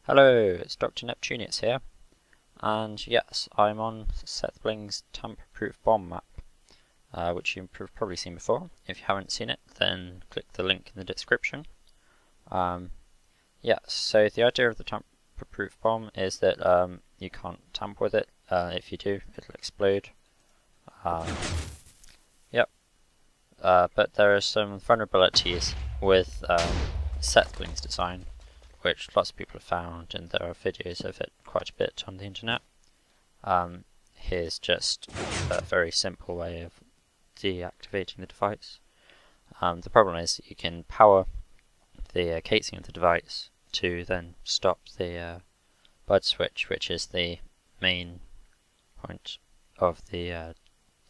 Hello, it's DrNeptunius here, and yes, I'm on Sethbling's tamper-proof bomb map, which you've probably seen before. If you haven't seen it, then click the link in the description. Yes, so the idea of the tamper-proof bomb is that you can't tamper with it. If you do, it'll explode. But there are some vulnerabilities with Sethbling's design, which lots of people have found, and there are videos of it quite a bit on the internet. Here's just a very simple way of deactivating the device. The problem is you can power the casing of the device to then stop the bud switch, which is the main point of the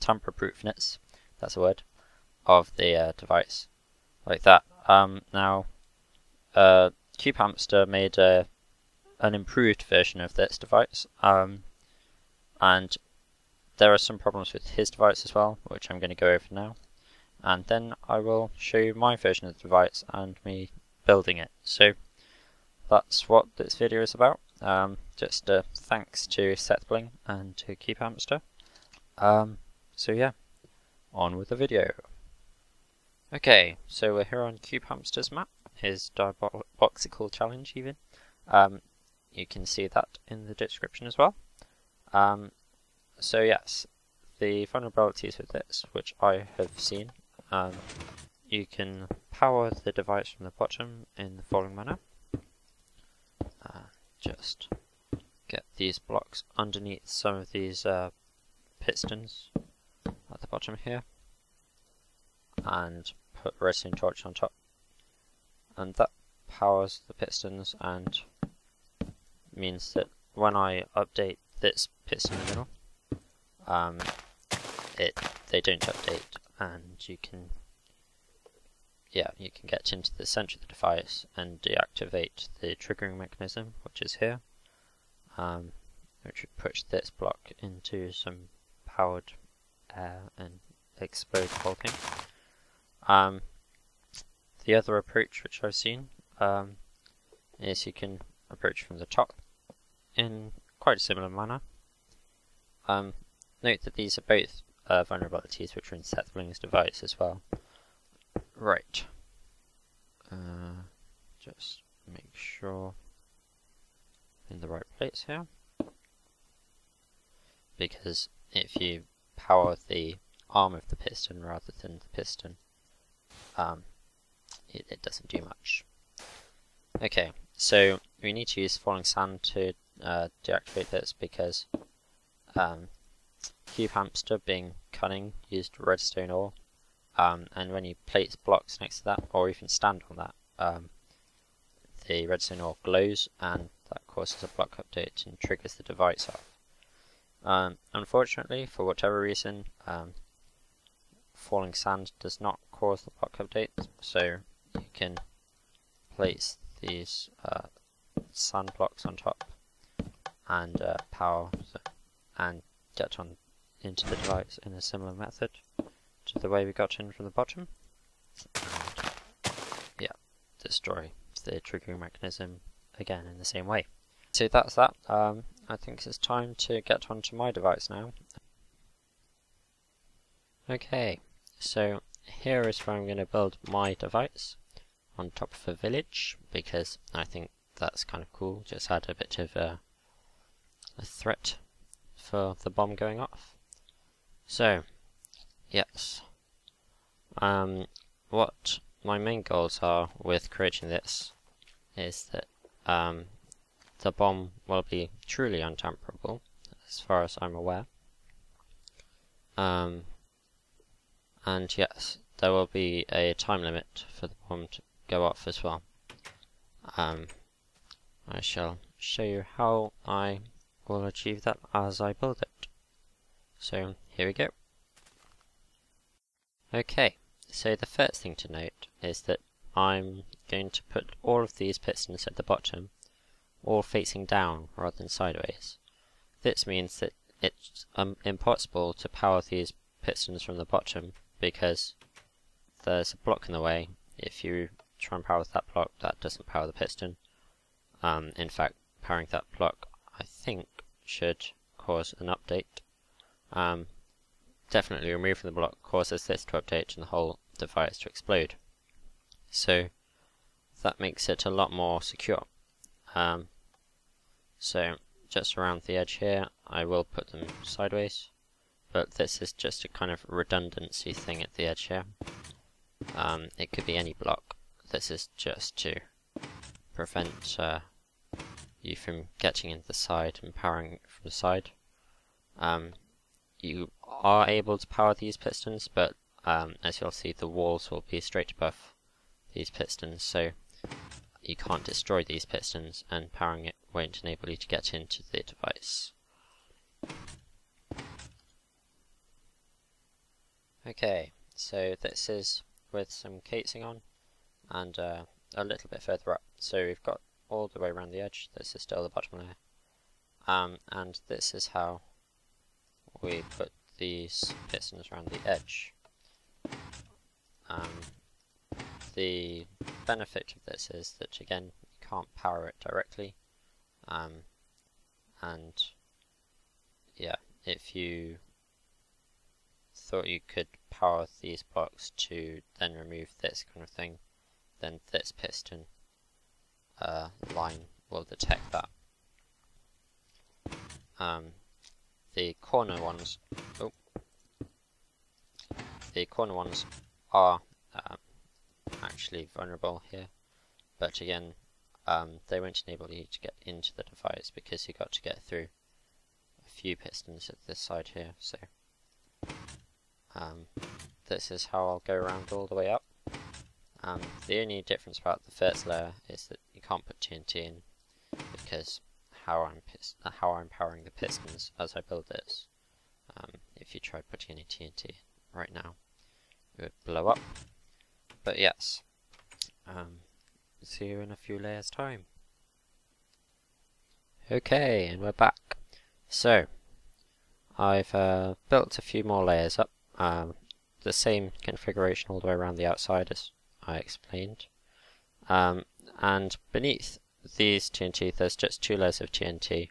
tamper-proofness, that's a word, of the device, like that. Now, Cubehamster made an improved version of this device, and there are some problems with his device as well, which I'm going to go over now, and then I will show you my version of the device and me building it. So that's what this video is about. Just thanks to Sethbling and to Cubehamster. So yeah, on with the video. Okay, so we're here on Cubehamster's map, his diaboxical challenge even. You can see that in the description as well. So yes, the vulnerabilities with this, which I have seen, you can power the device from the bottom in the following manner. Just get these blocks underneath some of these pistons at the bottom here, and put redstone torch on top, and that powers the pistons and means that when I update this piston in the middle, they don't update, and you can get into the center of the device and deactivate the triggering mechanism, which is here, which would push this block into some powered air and explode the whole thing. The other approach which I've seen is you can approach from the top in quite a similar manner. Note that these are both vulnerabilities which are in Sethbling's device as well. Right. Just make sure I'm in the right place here, because if you power the arm of the piston rather than the piston, it doesn't do much. Okay, so we need to use falling sand to deactivate this, because Cubehamster, being cunning, used redstone ore, and when you place blocks next to that, or even stand on that, the redstone ore glows, and that causes a block update and triggers the device off. Unfortunately, for whatever reason, falling sand does not cause the block update, so you can place these sand blocks on top and power and get on into the device in a similar method to the way we got in from the bottom, and destroy the triggering mechanism again in the same way. So that's that. I think it's time to get onto my device now. Okay, so here is where I'm going to build my device, on top of a village, because I think that's kind of cool. Just add a bit of a threat for the bomb going off. So yes, what my main goals are with creating this is that the bomb will be truly untamperable, as far as I'm aware. And yes, there will be a time limit for the bomb to go off as well. I shall show you how I will achieve that as I build it. So here we go. Okay, so the first thing to note is that I'm going to put all of these pistons at the bottom, all facing down rather than sideways. This means that it's impossible to power these pistons from the bottom, because there's a block in the way. If you try and power with that block, that doesn't power the piston. In fact, powering that block, I think, should cause an update. Definitely removing the block causes this to update and the whole device to explode. So that makes it a lot more secure. So just around the edge here, I will put them sideways, but this is just a kind of redundancy thing at the edge here. It could be any block. This is just to prevent you from getting into the side and powering it from the side. You are able to power these pistons, but as you'll see, the walls will be straight above these pistons, so you can't destroy these pistons, and powering it won't enable you to get into the device. Okay, so this is with some casing on, and a little bit further up. So we've got all the way around the edge. This is still the bottom layer, and this is how we put these pistons around the edge. The benefit of this is that, again, you can't power it directly, and yeah, if you thought you could power these blocks to then remove this kind of thing, then this piston line will detect that. The corner ones are actually vulnerable here, but again, they won't enable you to get into the device because you've got to get through a few pistons at this side here. So this is how I'll go around all the way up. The only difference about the first layer is that you can't put TNT in, because how I'm powering the pistons as I build this. If you tried putting any TNT right now, it would blow up. But yes, see you in a few layers time. Okay, and we're back. So I've built a few more layers up, the same configuration all the way around the outside as I explained, and beneath these TNT there's just 2 layers of TNT,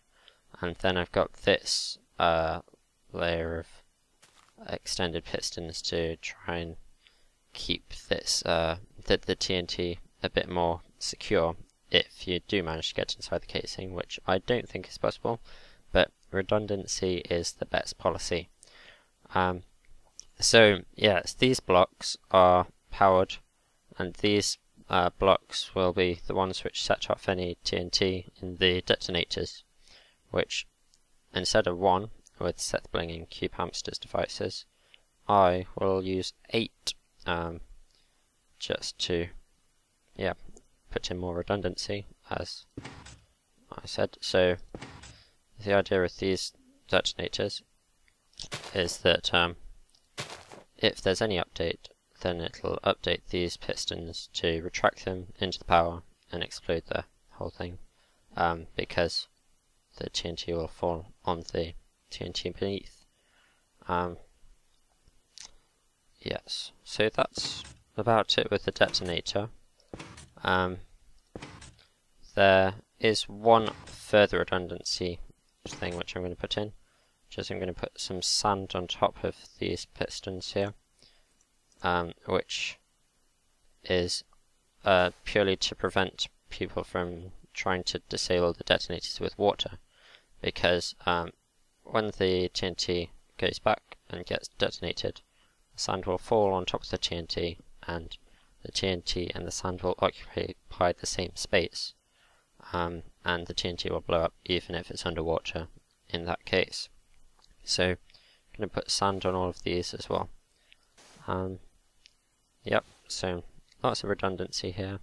and then I've got this layer of extended pistons to try and keep this the TNT a bit more secure if you do manage to get inside the casing, which I don't think is possible, but redundancy is the best policy. So yes, these blocks are powered, and these blocks will be the ones which set off any TNT in the detonators, which instead of 1 with Sethbling and Cubehamster's devices, I will use 8 just to put in more redundancy, as I said. So the idea with these detonators is that if there's any update, then it'll update these pistons to retract them into the power and explode the whole thing, because the TNT will fall on the TNT beneath. Yes, so that's about it with the detonator. There is one further redundancy thing which I'm going to put in, which is I'm going to put some sand on top of these pistons here, which is purely to prevent people from trying to disable the detonators with water, because when the TNT goes back and gets detonated, the sand will fall on top of the TNT, and the TNT and the sand will occupy the same space, and the TNT will blow up even if it's underwater in that case. So I'm going to put sand on all of these as well. Yep, so lots of redundancy here.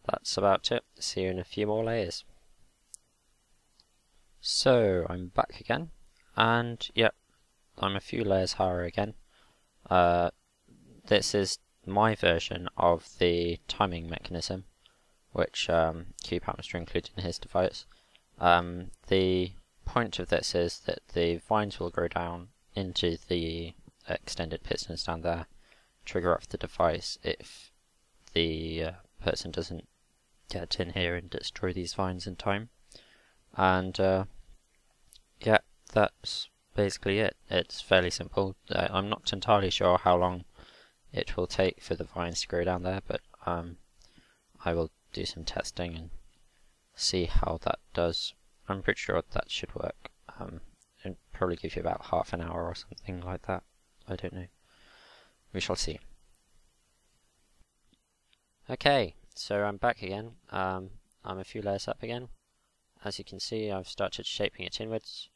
That's about it. See you in a few more layers. So I'm back again, and yep, I'm a few layers higher again. This is my version of the timing mechanism, which Cubehamster included in his device. The point of this is that the vines will grow down into the extended pistons down there, trigger off the device if the person doesn't get in here and destroy these vines in time. And yeah, that's basically it. It's fairly simple. I'm not entirely sure how long it will take for the vines to grow down there, but I will do some testing and see how that does. I'm pretty sure that should work. It'll probably give you about half an hour or something like that. I don't know. We shall see. Okay, so I'm back again. I'm a few layers up again. As you can see, I've started shaping it inwards.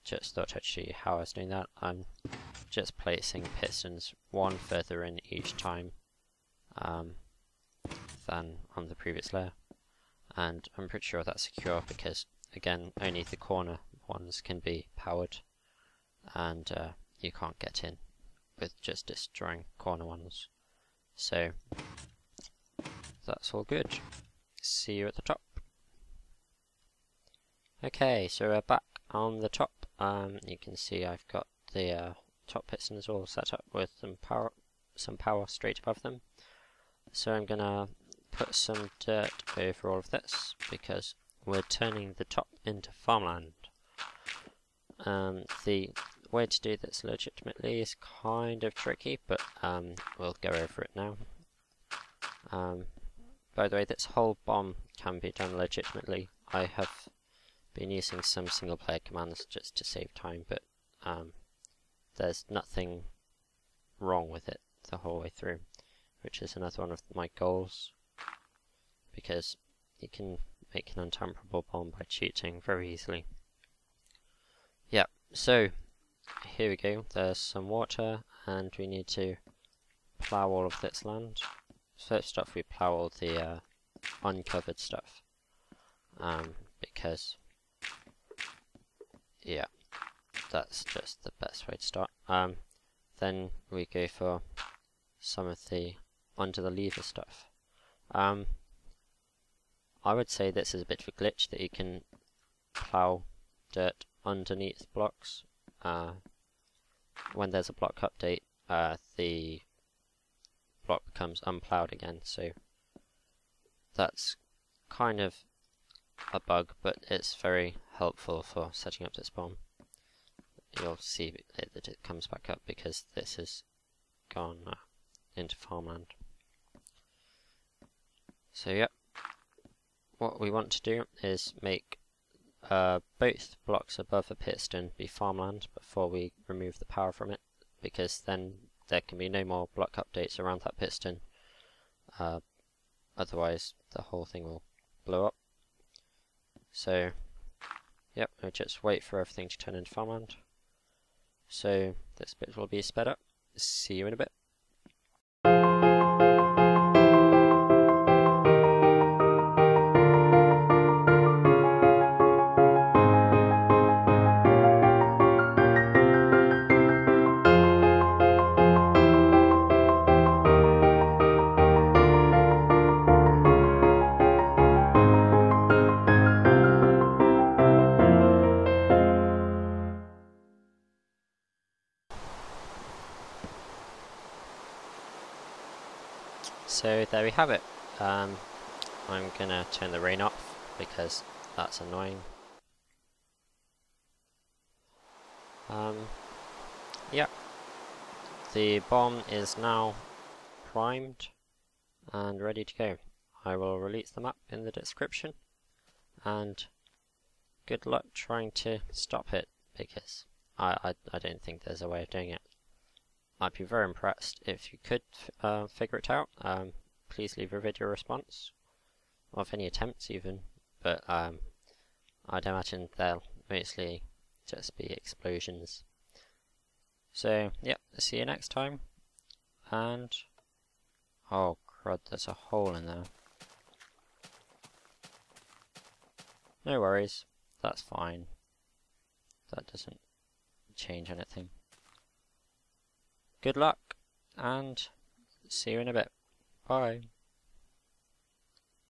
Just thought I'd show you how I was doing that. I'm just placing pistons one further in each time than on the previous layer. And I'm pretty sure that's secure because, again, only the corner ones can be powered, and you can't get in with just destroying corner ones. So that's all good. See you at the top. Okay, so we're back on the top. You can see I've got the top pistons all set up with some power straight above them. So I'm gonna put some dirt over all of this because we're turning the top into farmland. The way to do this legitimately is kind of tricky, but we'll go over it now. By the way, this whole bomb can be done legitimately. I have been using some single player commands just to save time, but there's nothing wrong with it the whole way through, which is another one of my goals, because you can make an untamperable bomb by cheating very easily. Yeah, so here we go. There's some water and we need to plough all of this land. First off, we plough all the uncovered stuff, because yeah, that's just the best way to start. Then we go for some of the under the lever stuff. I would say this is a bit of a glitch that you can plough dirt underneath blocks. When there's a block update, the block becomes unploughed again, so that's kind of a bug, but it's very helpful for setting up this bomb. You'll see that it comes back up because this has gone into farmland. So yeah, what we want to do is make both blocks above a piston be farmland before we remove the power from it, because then there can be no more block updates around that piston. Otherwise the whole thing will blow up. So yep, we'll just wait for everything to turn into farmland. So this bit will be sped up. See you in a bit. So there we have it. I'm gonna turn the rain off because that's annoying. Yeah, the bomb is now primed and ready to go. I will release the map in the description, and good luck trying to stop it, because I don't think there's a way of doing it. I'd be very impressed if you could figure it out. Please leave a video response, of any attempts even, but I'd imagine they'll mostly just be explosions. So yeah, see you next time, and oh crud, there's a hole in there. No worries, that's fine. That doesn't change anything. Good luck, and see you in a bit. Bye.